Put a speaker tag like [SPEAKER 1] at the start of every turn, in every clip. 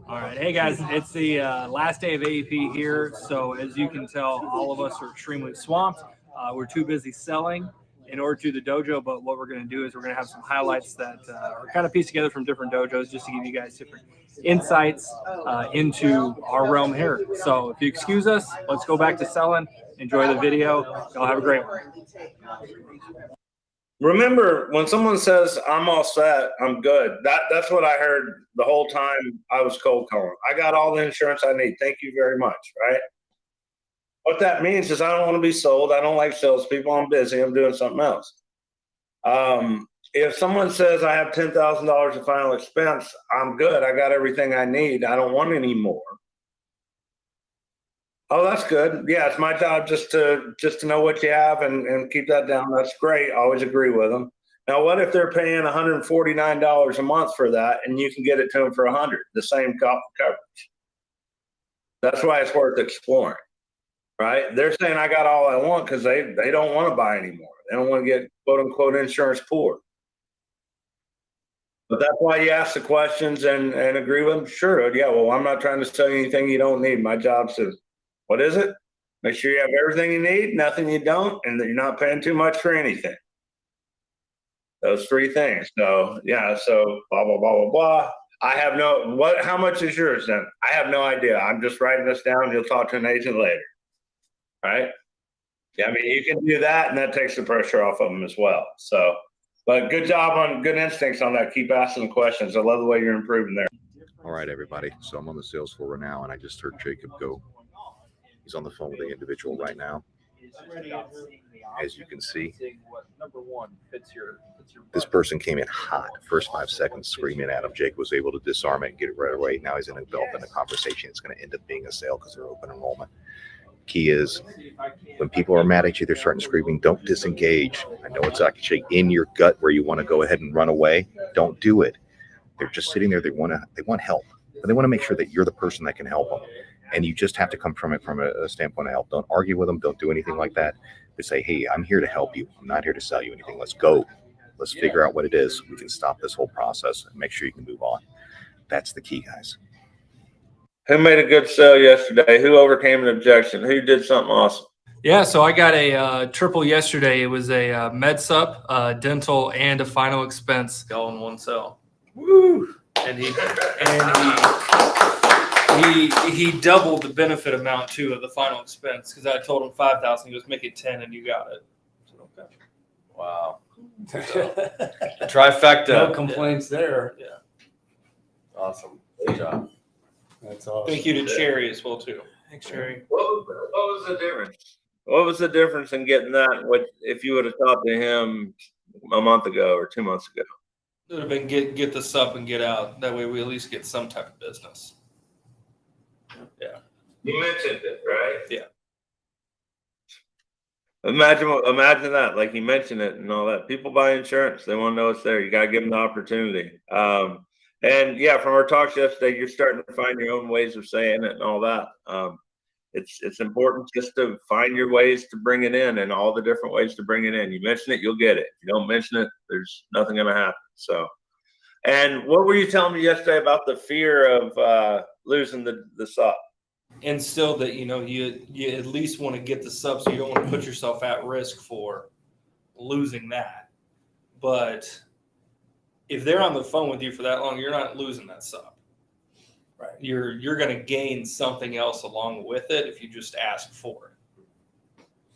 [SPEAKER 1] All right. Hey, guys. It's the last day of AEP here. So as you can tell, all of us are extremely swamped. We're too busy selling in order to do the dojo. But what we're going to do is we're going to have some highlights that are kind of pieced together from different dojos just to give you guys different insights into our realm here. So if you excuse us, let's go back to selling. Enjoy the video. Y'all have a great one.
[SPEAKER 2] Remember, when someone says, I'm all set, I'm good, that's what I heard the whole time I was cold calling. I got all the insurance I need. Thank you very much, right? What that means is I don't want to be sold. I don't like salespeople. I'm busy. I'm doing something else. If someone says I have $10,000 of final expense, I'm good. I got everything I need. I don't want any more. Oh, that's good. Yeah, it's my job just to know what you have and keep that down. That's great. I always agree with them. Now, what if they're paying $149 a month for that and you can get it to them for $100, the same coverage? That's why it's worth exploring, right? They're saying I got all I want because they don't want to buy anymore. They don't want to get quote unquote insurance poor. But that's why you ask the questions and agree with them. Sure. Yeah. Well, I'm not trying to sell you anything you don't need. My job says, what is it? Make sure you have everything you need, nothing you don't, and that you're not paying too much for anything. Those three things. So yeah, so blah, blah, blah, blah, blah. I have how much is yours then? I have no idea. I'm just writing this down. You'll talk to an agent later. Right? Yeah, I mean, you can do that and that takes the pressure off of them as well. So, but good job on good instincts on that. Keep asking the questions. I love the way you're improving there.
[SPEAKER 3] All right, everybody. So I'm on the sales floor now and I just heard Jacob go. He's on the phone with the individual right now. As you can see, this person came in hot. First 5 seconds screaming at him. Jake was able to disarm it and get it right away. Now he's in a conversation. It's going to end up being a sale because they're open enrollment. Key is when people are mad at you, they're starting screaming, don't disengage. I know it's actually in your gut where you want to go ahead and run away. Don't do it. They're just sitting there. They want help, but they want to make sure that you're the person that can help them. And you just have to come from it from a standpoint of help. Don't argue with them. Don't do anything like that. But say, hey, I'm here to help you. I'm not here to sell you anything. Let's go. Let's figure out what it is. We can stop this whole process and make sure you can move on. That's the key, guys.
[SPEAKER 2] Who made a good sale yesterday? Who overcame an objection? Who did something awesome?
[SPEAKER 1] Yeah, so I got a triple yesterday. It was a med sup, dental, and a final expense all in one sale. Woo! And he doubled the benefit amount too of the final expense because I told him $5,000. He goes, make it 10, and you got it. I said, okay.
[SPEAKER 4] Wow.
[SPEAKER 1] So, trifecta.
[SPEAKER 4] No complaints there.
[SPEAKER 1] Yeah.
[SPEAKER 4] Awesome. Good job.
[SPEAKER 5] That's awesome.
[SPEAKER 1] Thank you to Cherry as well too. Thanks, Cherry.
[SPEAKER 2] What was the difference? What was the difference in getting that? What if you would have talked to him a month ago or 2 months ago?
[SPEAKER 1] It would have been get the sup and get out. That way we at least get some type of business. Yeah.
[SPEAKER 2] You mentioned it, right?
[SPEAKER 1] Yeah.
[SPEAKER 2] Imagine that. Like you mentioned it and all that. People buy insurance. They want to know it's there. You got to give them the opportunity. And yeah, from our talks yesterday, you're starting to find your own ways of saying it and all that. It's important just to find your ways to bring it in and all the different ways to bring it in. You mention it, you'll get it. If you don't mention it, there's nothing going to happen. So, and what were you telling me yesterday about the fear of losing the sub?
[SPEAKER 1] And still that, you at least want to get the sub, so you don't want to put yourself at risk for losing that. But if they're on the phone with you for that long, you're not losing that sub. Right. You're going to gain something else along with it if you just ask for it.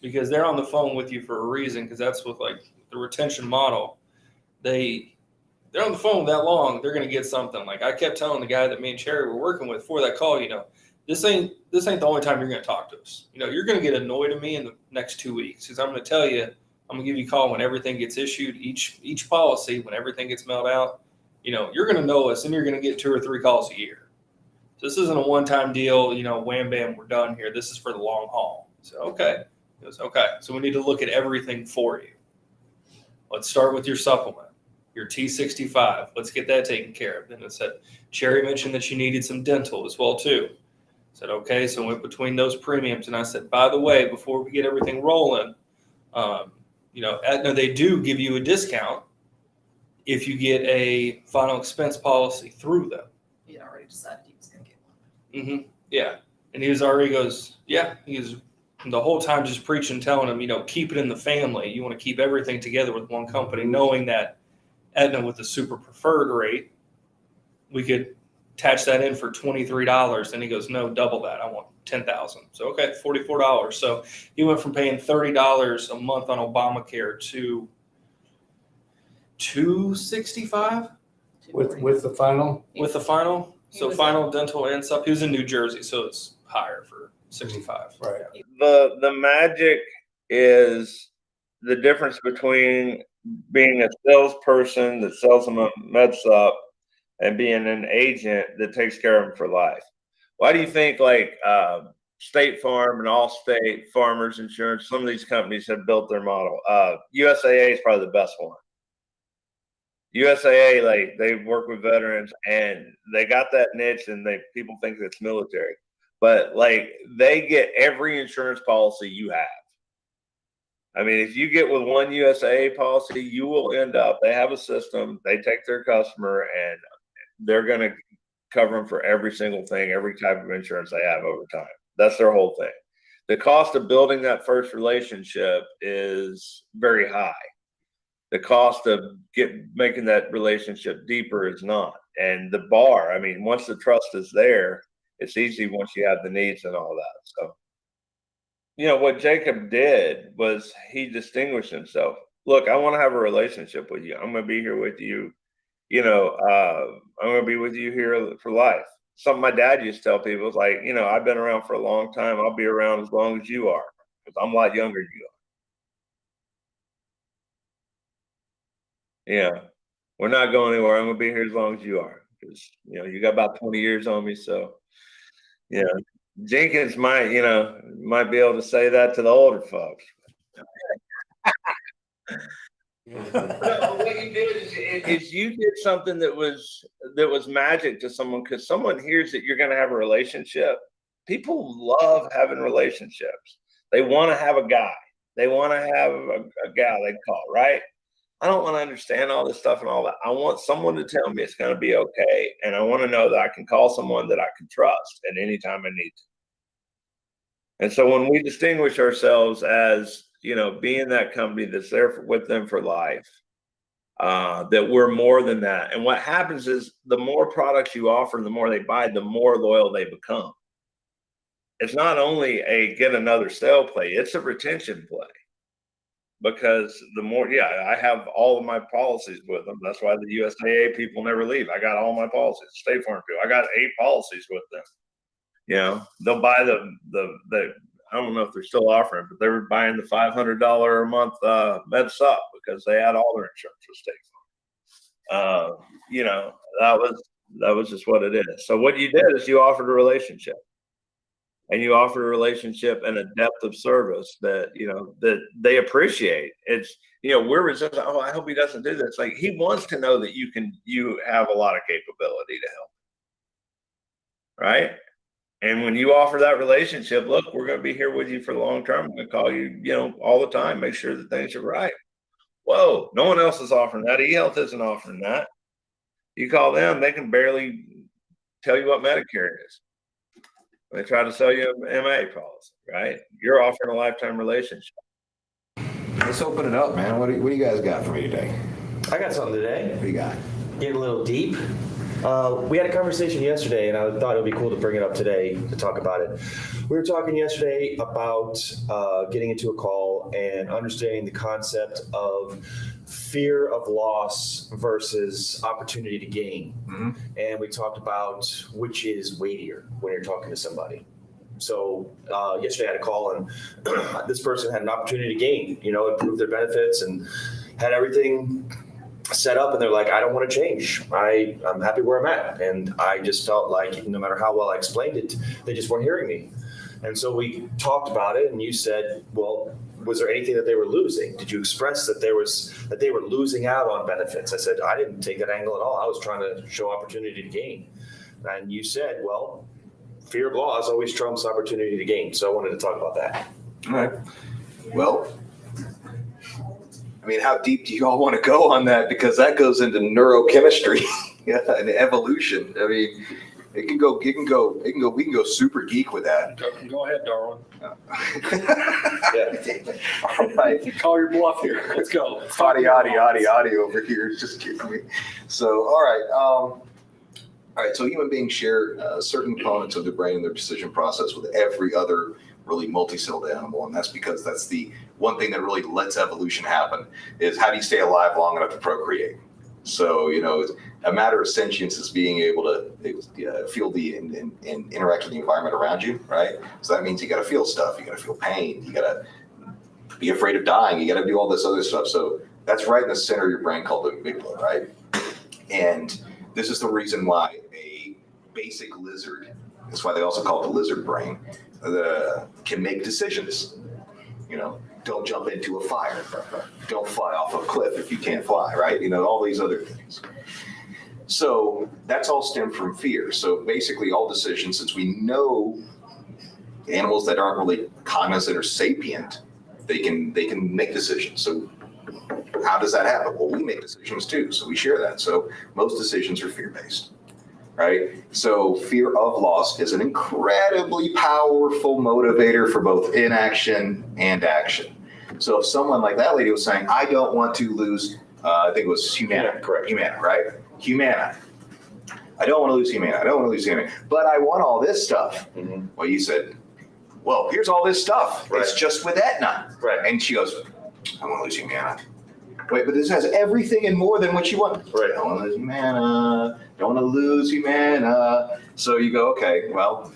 [SPEAKER 1] Because they're on the phone with you for a reason, because that's with like the retention model. They're on the phone that long, they're going to get something. Like I kept telling the guy that me and Cherry were working with for that call, this ain't the only time you're going to talk to us. You're going to get annoyed at me in the next 2 weeks because I'm going to tell you, I'm going to give you a call when everything gets issued, each policy, when everything gets mailed out. You're going to know us and you're going to get 2 or 3 calls a year. So this isn't a one-time deal, wham, bam, we're done here. This is for the long haul. So, okay. He goes, okay. So we need to look at everything for you. Let's start with your supplement, your T65. Let's get that taken care of. Then it said, Cherry mentioned that she needed some dental as well, too. I said, okay. So I went between those premiums. And I said, by the way, before we get everything rolling, Aetna, they do give you a discount if you get a final expense policy through them.
[SPEAKER 5] he had already decided he was going to get one.
[SPEAKER 1] Yeah. And he was already goes, yeah, he was the whole time just preaching, telling him, keep it in the family. You want to keep everything together with one company, knowing that Aetna with the super preferred rate, we could attach that in for $23. And he goes, no, double that. I want $10,000. So, okay, $44. So he went from paying $30 a month on Obamacare to $265
[SPEAKER 6] With the final?
[SPEAKER 1] with the final.
[SPEAKER 5] He
[SPEAKER 1] So
[SPEAKER 5] was
[SPEAKER 1] final dental and stuff. He was in New Jersey, so it's higher for 65.
[SPEAKER 6] Right.
[SPEAKER 2] The magic is the difference between being a salesperson that sells them a med sup and being an agent that takes care of them for life. Why do you think State Farm and Allstate, Farmers Insurance, some of these companies have built their model? USAA is probably the best one. USAA, they work with veterans and they got that niche, and people think it's military, but they get every insurance policy you have. I mean, if you get with one USAA policy, you will end up, they have a system, they take their customer and they're going to cover them for every single thing, every type of insurance they have over time. That's their whole thing. The cost of building that first relationship is very high. The cost of making that relationship deeper is not. And the bar, I mean, once the trust is there, it's easy once you have the needs and all that. So, what Jacob did was he distinguished himself. Look, I want to have a relationship with you. I'm going to be here with you. I'm going to be with you here for life. Something my dad used to tell people is I've been around for a long time. I'll be around as long as you are, because I'm a lot younger than you are. Yeah, we're not going anywhere. I'm going to be here as long as you are, because, you got about 20 years on me. So, Jenkins might be able to say that to the older folks. What you did is you did something that was magic to someone, because someone hears that you're going to have a relationship. People love having relationships. They want to have a guy. They want to have a gal they call, right? I don't want to understand all this stuff and all that. I want someone to tell me it's going to be okay. And I want to know that I can call someone that I can trust at any time I need to. And so when we distinguish ourselves as, being that company that's there with them for life, that we're more than that. And what happens is the more products you offer, the more they buy, the more loyal they become. It's not only a get another sale play, it's a retention play. Because the more, I have all of my policies with them. That's why the USAA people never leave. I got all my policies. State Farm people, I got 8 policies with them. They'll buy the I don't know if they're still offering, but they were buying the $500 a month med sup because they had all their insurance with State Farm. That was just what it is. So what you did is you offered a relationship. And you offer a relationship and a depth of service that, that they appreciate. It's, we're resistant. Oh, I hope he doesn't do this. He wants to know that you have a lot of capability to help. Right. And when you offer that relationship, look, we're going to be here with you for the long term. I'm going to call you, all the time, make sure that things are right. Whoa, no one else is offering that. eHealth isn't offering that. You call them, they can barely tell you what Medicare is. They try to sell you an MA policy, right? You're offering a lifetime relationship.
[SPEAKER 7] Let's open it up, man. What do you guys got for me today?
[SPEAKER 8] I got something today.
[SPEAKER 7] What do you got?
[SPEAKER 8] Getting a little deep. We had a conversation yesterday, and I thought it would be cool to bring it up today to talk about it. We were talking yesterday about getting into a call and understanding the concept of fear of loss versus opportunity to gain. Mm-hmm. And we talked about which is weightier when you're talking to somebody. So yesterday I had a call, and this person had an opportunity to gain, improve their benefits and had everything set up, and they're like, I don't want to change. I'm happy where I'm at. And I just felt like no matter how well I explained it, they just weren't hearing me. And so we talked about it, and you said, well, was there anything that they were losing? Did you express that they were losing out on benefits? I said, I didn't take that angle at all. I was trying to show opportunity to gain. And you said, well, fear of loss always trumps opportunity to gain. So I wanted to talk about that.
[SPEAKER 7] All right. Well,
[SPEAKER 3] I mean, how deep do you all want to go on that? Because that goes into neurochemistry and evolution. I mean, we can go super geek with that.
[SPEAKER 1] Go ahead, Darwin.
[SPEAKER 3] All right.
[SPEAKER 1] Call your bluff here. Let's go.
[SPEAKER 3] Audio over here is just kidding me. So, all right. So human beings share certain components of their brain and their decision process with every other really multi-celled animal. And that's because that's the one thing that really lets evolution happen is how do you stay alive long enough to procreate? So, it's a matter of sentience is being able to feel and interact with the environment around you, right? So that means you got to feel stuff. You got to feel pain. You got to be afraid of dying. You got to do all this other stuff. So that's right in the center of your brain called the amygdala, right? And this is the reason why a basic lizard, that's why they also call it the lizard brain, can make decisions. Don't jump into a fire. Don't fly off a cliff if you can't fly, right? All these other things. So that's all stemmed from fear. So basically all decisions, since we know animals that aren't really cognizant or sapient, they can make decisions. So how does that happen? Well, we make decisions too. So we share that. So most decisions are fear-based. Right? So fear of loss is an incredibly powerful motivator for both inaction and action. So if someone like that lady was saying, I don't want to lose, I think it was Humana, correct? Humana, right? Humana. I don't want to lose Humana. I don't want to lose Humana. But I want all this stuff. Mm-hmm. Well, you said, well, here's all this stuff. Right. It's just with Aetna. Right. And she goes, I want to lose Humana. Wait, but this has everything and more than what you want. Right. Don't want to lose Humana. Don't want to lose Humana. So you go, okay, well,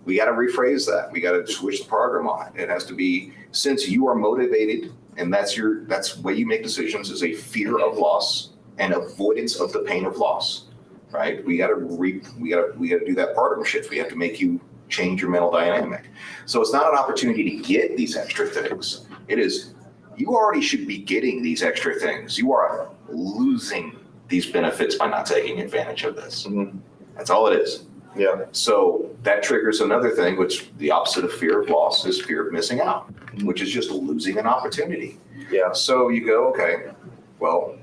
[SPEAKER 3] we got to rephrase that. We got to switch the program on it. It has to be, since you are motivated, and that's the way you make decisions is a fear of loss and avoidance of the pain of loss, right? We got to do that paradigm shift. We have to make you change your mental dynamic. So it's not an opportunity to get these extra things. It is, you already should be getting these extra things. You are losing these benefits by not taking advantage of this. Mm-hmm. That's all it is. Yeah. So that triggers another thing, which the opposite of fear of loss is fear of missing out, which is just losing an opportunity. Yeah. So you go, okay, well,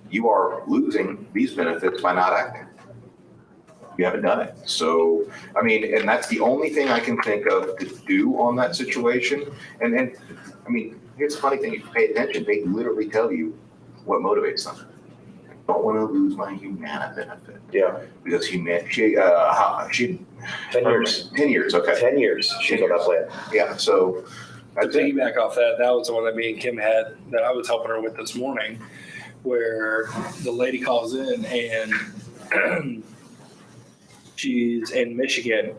[SPEAKER 3] you are losing these benefits by not acting. You haven't done it. So, I mean, and that's the only thing I can think of to do on that situation. And I mean, here's the funny thing. If you pay attention, they literally tell you what motivates them. I don't want to lose my Humana benefit. Yeah. Because she 10 years. 10 years, okay.
[SPEAKER 8] 10 years she's on that plan.
[SPEAKER 3] Yeah, so.
[SPEAKER 1] To piggyback off that was the one that me and Kim had that I was helping her with this morning, where the lady calls in and she's in Michigan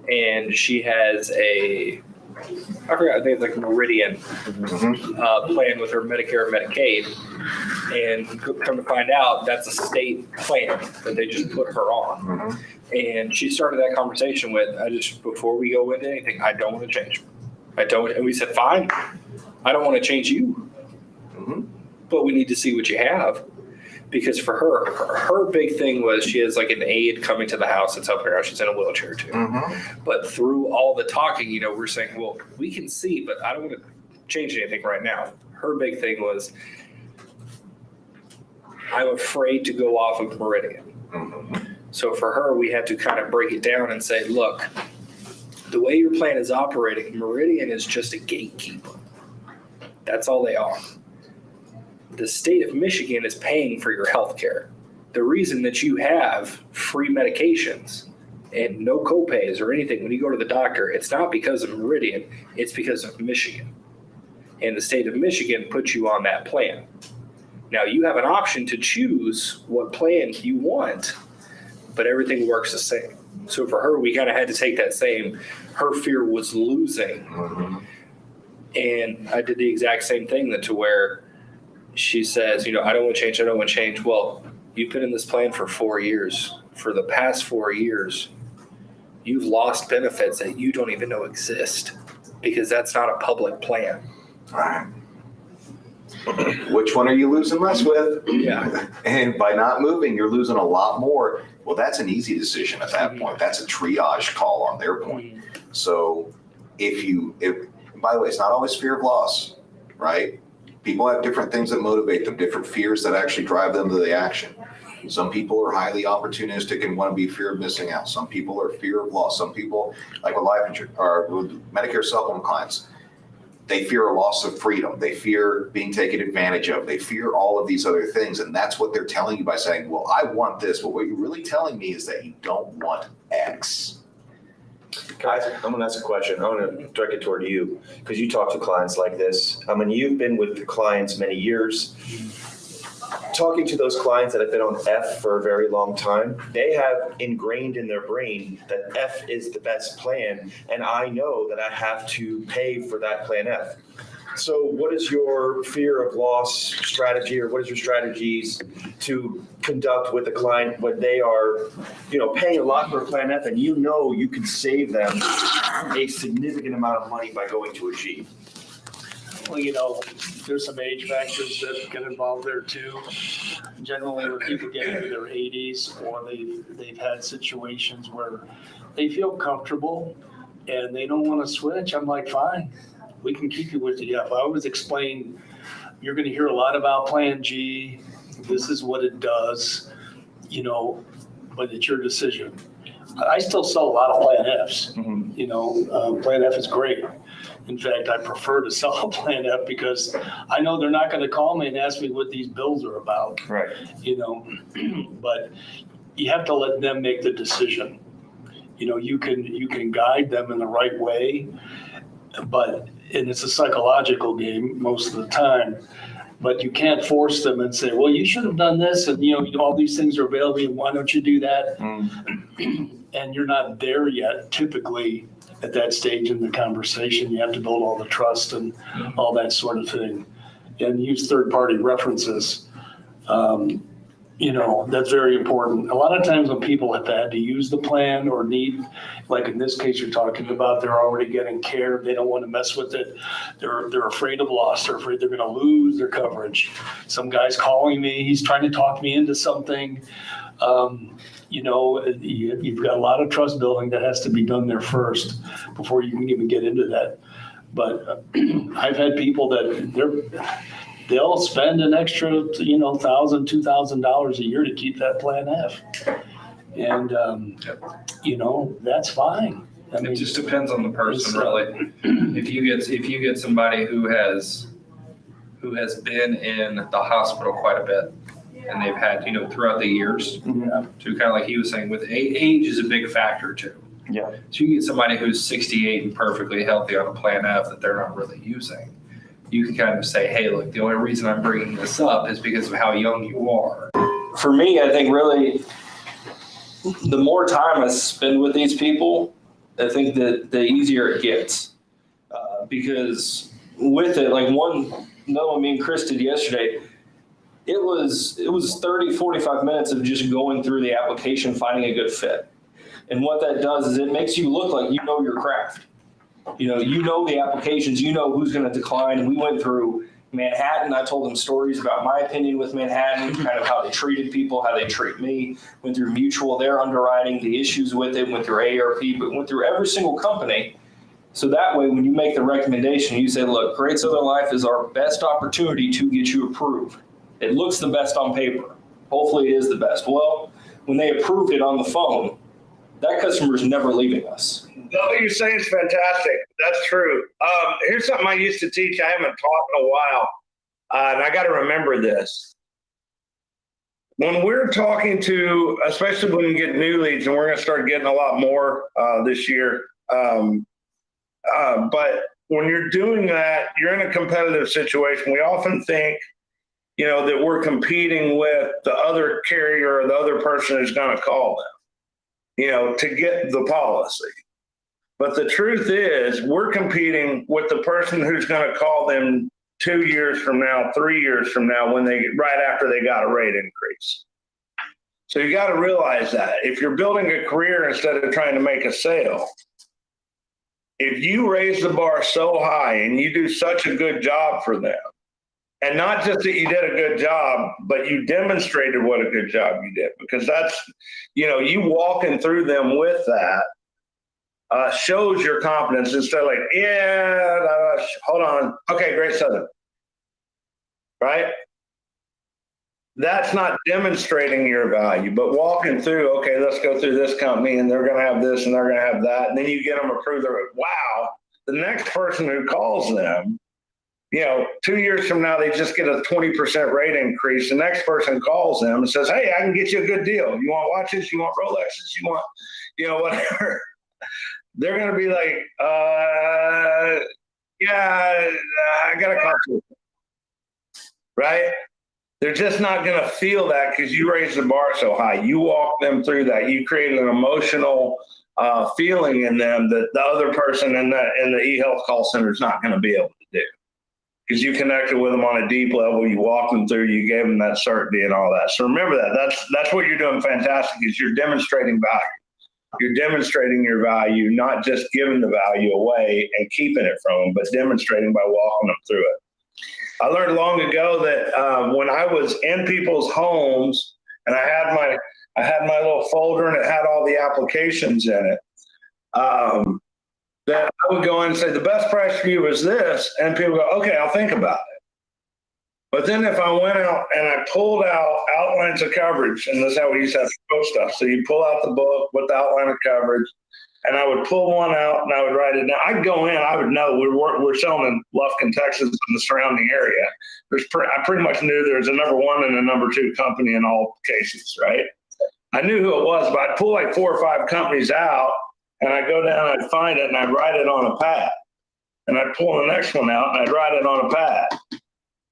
[SPEAKER 1] and she has I think it's like Meridian plan with her Medicare and Medicaid. And come to find out, that's a state plan that they just put her on. Mm-hmm. And she started that conversation with, before we go into anything, I don't want to change. And we said, fine, I don't want to change you. Mm-hmm. But we need to see what you have. Because for her big thing was she has like an aide coming to the house that's helping her out. She's in a wheelchair too. Mm-hmm. But through all the talking, we're saying, well, we can see, but I don't want to change anything right now. Her big thing was, I'm afraid to go off of Meridian. Mm-hmm. So for her, we had to kind of break it down and say, look, the way your plan is operating, Meridian is just a gatekeeper. That's all they are. The state of Michigan is paying for your health care. The reason that you have free medications and no copays or anything when you go to the doctor, it's not because of Meridian, it's because of Michigan. And the state of Michigan puts you on that plan. Now you have an option to choose what plan you want, but everything works the same. So for her, we kind of had to take that same, her fear was losing. Mm-hmm. And I did the exact same thing to where she says, I don't want to change. Well, you've been in this plan for 4 years. For the past 4 years, you've lost benefits that you don't even know exist because that's not a public plan.
[SPEAKER 3] Right. Which one are you losing less with?
[SPEAKER 1] Yeah.
[SPEAKER 3] And by not moving, you're losing a lot more. Well, that's an easy decision at that point. That's a triage call on their point. So if by the way, it's not always fear of loss, right? People have different things that motivate them, different fears that actually drive them to the action. Some people are highly opportunistic and want to be fear of missing out. Some people are fear of loss. Some people, like with life insurance or with Medicare supplement clients, they fear a loss of freedom. They fear being taken advantage of. They fear all of these other things. And that's what they're telling you by saying, well, I want this. But what you're really telling me is that you don't want X.
[SPEAKER 8] Guys, I'm going to ask a question. I'm going to direct it toward you because you talk to clients like this. I mean, you've been with the clients many years. Talking to those clients that have been on F for a very long time, they have ingrained in their brain that F is the best plan, and I know that I have to pay for that plan F. So what is your fear of loss strategy, or what is your strategies to conduct with a client when they are, paying a lot for a plan F and you can save them a significant amount of money by going to a G?
[SPEAKER 6] Well, there's some age factors that get involved there too. Generally, when people get into their 80s or they've had situations where they feel comfortable and they don't want to switch, I'm like, fine, we can keep you with the F. I always explain, you're going to hear a lot about Plan G. This is what it does, but it's your decision. I still sell a lot of Plan Fs. Plan F is great. In fact, I prefer to sell a Plan F because I know they're not going to call me and ask me what these bills are about.
[SPEAKER 8] Right.
[SPEAKER 6] But you have to let them make the decision. You can guide them in the right way, and it's a psychological game most of the time. But you can't force them and say, well, you should have done this, and all these things are available, and why don't you do that? And you're not there yet, typically, at that stage in the conversation. You have to build all the trust and all that sort of thing, and use third-party references. That's very important. A lot of times when people have had to use the plan or need, like in this case you're talking about, they're already getting care. They don't want to mess with it. They're afraid of loss. They're afraid they're going to lose their coverage. Some guy's calling me. He's trying to talk me into something. You've got a lot of trust building that has to be done there first before you can even get into that. But I've had people that they'll spend an extra, $1,000, $2,000 a year to keep that Plan F. And, that's fine.
[SPEAKER 1] It just depends on the person, really. If you get somebody who has been in the hospital quite a bit, and they've had, throughout the years, to kind of like he was saying, with age is a big factor too.
[SPEAKER 8] Yeah.
[SPEAKER 1] So you get somebody who's 68 and perfectly healthy on a Plan F that they're not really using. You can kind of say, hey, look, the only reason I'm bringing this up is because of how young you are. For me, I think really the more time I spend with these people, I think that the easier it gets. Because with it, like me and Chris did yesterday, it was 30, 45 minutes of just going through the application, finding a good fit. And what that does is it makes you look like you know your craft. You know the applications, who's going to decline. And we went through Manhattan. I told them stories about my opinion with Manhattan, kind of how they treated people, how they treat me. Went through Mutual, their underwriting, the issues with it, went through AARP, but went through every single company. So that way, when you make the recommendation, you say, look, Great Southern Life is our best opportunity to get you approved. It looks the best on paper. Hopefully it is the best. Well, when they approved it on the phone, that customer is never leaving us.
[SPEAKER 2] What you're saying is fantastic. That's true. Here's something I used to teach. I haven't taught in a while, and I got to remember this. When we're talking to, especially when we get new leads, and we're going to start getting a lot more this year, but when you're doing that, you're in a competitive situation. We often think, that we're competing with the other carrier or the other person who's going to call them, to get the policy. But the truth is, we're competing with the person who's going to call them 2 years from now, 3 years from now, right after they got a rate increase. So you got to realize that if you're building a career instead of trying to make a sale, if you raise the bar so high and you do such a good job for them, and not just that you did a good job, but you demonstrated what a good job you did, because that's, you walking through them with that shows your confidence instead of like, hold on. Okay, Great Southern. right? That's not demonstrating your value, but walking through, okay, let's go through this company and they're going to have this and they're going to have that. And then you get them approved. They're like, wow, the next person who calls them, 2 years from now, they just get a 20% rate increase. The next person calls them and says, hey, I can get you a good deal. You want watches? You want Rolexes? You want, whatever. They're going to be like, yeah, I got to call you. Right? They're just not going to feel that because you raised the bar so high. You walk them through that. You create an emotional feeling in them that the other person in the eHealth call center is not going to be able to do. Because you connected with them on a deep level, you walked them through, you gave them that certainty and all that. So remember that. That's what you're doing fantastic, is you're demonstrating value. You're demonstrating your value, not just giving the value away and keeping it from them, but demonstrating by walking them through it. I learned long ago that when I was in people's homes and I had my little folder and it had all the applications in it, that I would go in and say, the best price for you is this. And people go, okay, I'll think about it. But then if I went out and I pulled out outlines of coverage, and this is how we used to have to post stuff. So you pull out the book with the outline of coverage, and I would pull one out and I would write it down. I'd go in, I would know we're selling in Lufkin, Texas, and the surrounding area. I pretty much knew there was a number one and a number two company in all cases, right? I knew who it was, but I'd pull like 4 or 5 companies out, and I'd go down, I'd find it, and I'd write it on a pad. And I'd pull the next one out, and I'd write it on a pad.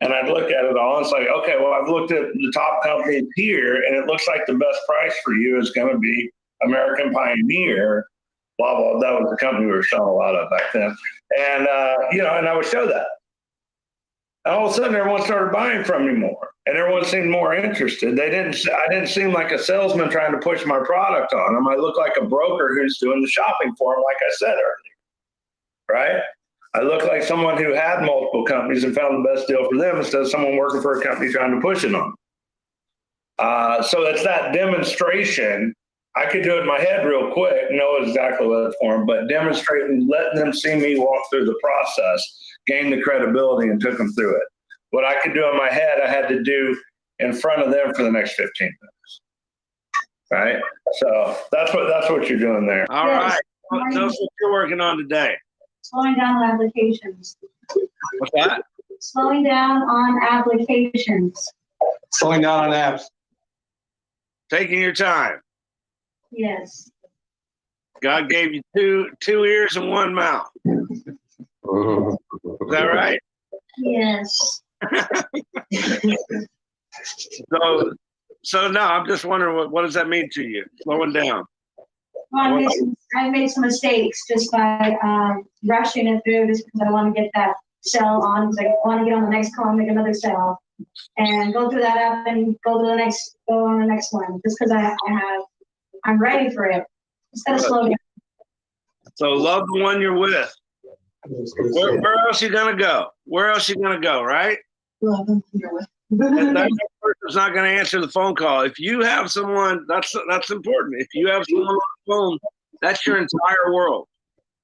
[SPEAKER 2] And I'd look at it all, and it's like, okay, well, I've looked at the top companies here, and it looks like the best price for you is going to be American Pioneer, blah, blah. That was the company we were selling a lot of back then. And, and I would show that. And all of a sudden, everyone started buying from me more, and everyone seemed more interested. I didn't seem like a salesman trying to push my product on them. I looked like a broker who's doing the shopping for them, like I said earlier, right? I looked like someone who had multiple companies and found the best deal for them instead of someone working for a company trying to push it on them. So it's that demonstration. I could do it in my head real quick, know exactly what it's for them, but demonstrating, letting them see me walk through the process, gain the credibility, and took them through it. What I could do in my head, I had to do in front of them for the next 15 minutes. Right? So that's what you're doing there. All
[SPEAKER 9] Yes.
[SPEAKER 2] right. Tell us what you're working on today.
[SPEAKER 9] Slowing down on applications.
[SPEAKER 2] What's that?
[SPEAKER 9] Slowing down on applications.
[SPEAKER 10] Slowing down on apps.
[SPEAKER 2] Taking your time.
[SPEAKER 9] Yes.
[SPEAKER 2] God gave you two ears and one mouth. Is that right?
[SPEAKER 9] Yes.
[SPEAKER 2] So no, I'm just wondering what does that mean to you? Slowing down.
[SPEAKER 9] Well, I made some mistakes just by rushing it through just because I want to get that cell on. Because I want to get on the next call and make another cell, and go through that app and go on the next one. Just because I'm ready for it. Instead of slow down.
[SPEAKER 2] So love the one you're with. Where else you gonna go? Where else you gonna go? Right?
[SPEAKER 9] Love them you're with.
[SPEAKER 2] That person's not going to answer the phone call. If you have someone, that's important. If you have someone on the phone, that's your entire world.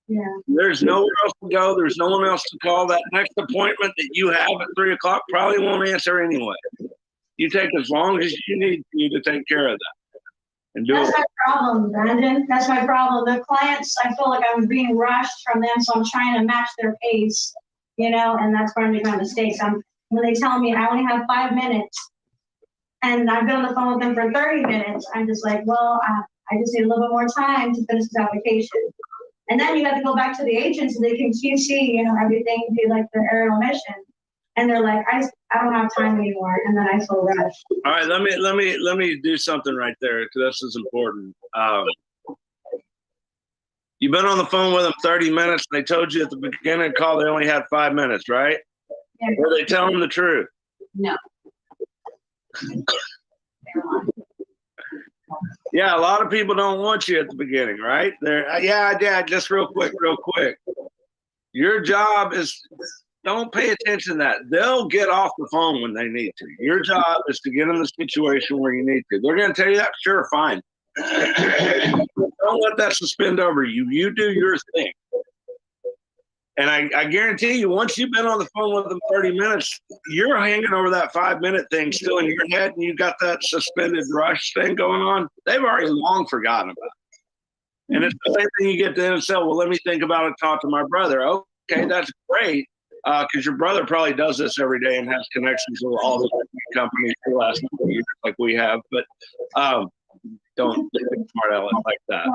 [SPEAKER 9] Yeah.
[SPEAKER 2] There's nowhere else to go. There's no one else to call. That next appointment that you have at 3:00 probably won't answer anyway. You take as long as you need to take care of that and do
[SPEAKER 9] That's
[SPEAKER 2] it.
[SPEAKER 9] my problem, Brandon. That's my problem. The clients, I feel like I'm being rushed from them, so I'm trying to match their pace, and that's where I'm making my mistakes. When they tell me I only have 5 minutes and I've been on the phone with them for 30 minutes, I'm just like, well, I just need a little bit more time to finish this application. And then you have to go back to the agent so they can QC, everything, do like their aerial mission. And they're like, I don't have time anymore. And then I feel rushed.
[SPEAKER 2] All right, let me do something right there because this is important. You've been on the phone with them 30 minutes. They told you at the beginning of the call they only had 5 minutes, right?
[SPEAKER 9] Yeah.
[SPEAKER 2] Were they telling the truth?
[SPEAKER 9] No.
[SPEAKER 2] Yeah, a lot of people don't want you at the beginning, right? Yeah, just real quick. Your job is, don't pay attention to that. They'll get off the phone when they need to. Your job is to get in the situation where you need to. They're going to tell you that? Sure, fine. Don't let that suspend over you. You do your thing. And I guarantee you, once you've been on the phone with them 30 minutes, you're hanging over that 5-minute thing still in your head, and you got that suspended rush thing going on. They've already long forgotten about it. And it's the same thing you get to and say, well, let me think about it, talk to my brother. Okay, that's great, because your brother probably does this every day and has connections with all the companies for the last couple of years like we have. But don't get smart aleck like that.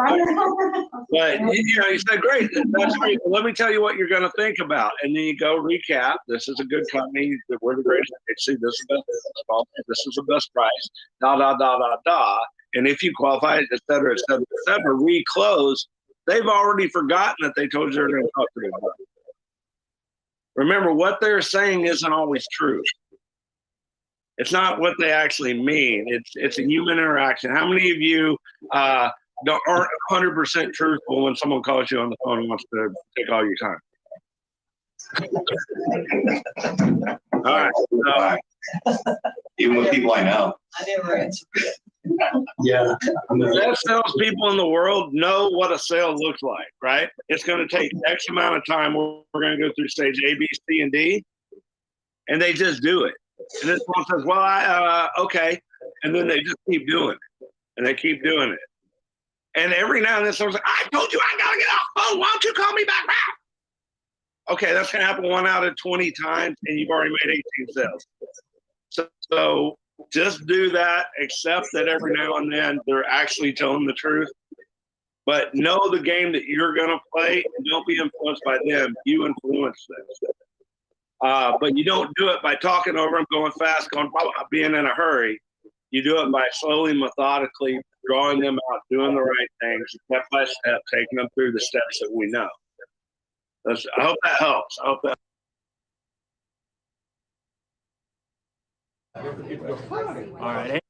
[SPEAKER 2] But you said, great, that's great. Well, let me tell you what you're going to think about. And then you go recap. This is a good company. We're the greatest. See, this is the best. This is the best price. Da, da, da, da, da. And if you qualify, et cetera, et cetera, et cetera, reclose. They've already forgotten that they told you they're going to talk to you about it. Remember, what they're saying isn't always true. It's not what they actually mean. It's a human interaction. How many of you aren't 100% truthful when someone calls you on the phone and wants to take all your time? All right.
[SPEAKER 7] Even with people I know.
[SPEAKER 5] I never answer.
[SPEAKER 10] Yeah.
[SPEAKER 2] The best salespeople in the world know what a sale looks like, right? It's going to take X amount of time. We're going to go through stage A, B, C, and D, and they just do it. And this one says, well, okay. And then they just keep doing it. And they keep doing it. And every now and then someone's like, I told you I got to get off the phone. Why don't you call me back now? Okay, that's going to happen 1 out of 20 times, and you've already made 18 sales. So just do that. Accept that every now and then they're actually telling the truth. But know the game that you're going to play, and don't be influenced by them. You influence them. But you don't do it by talking over them, going fast, being in a hurry. You do it by slowly, methodically drawing them out, doing the right things, step by step, taking them through the steps that we know. I hope that helps.
[SPEAKER 1] All right.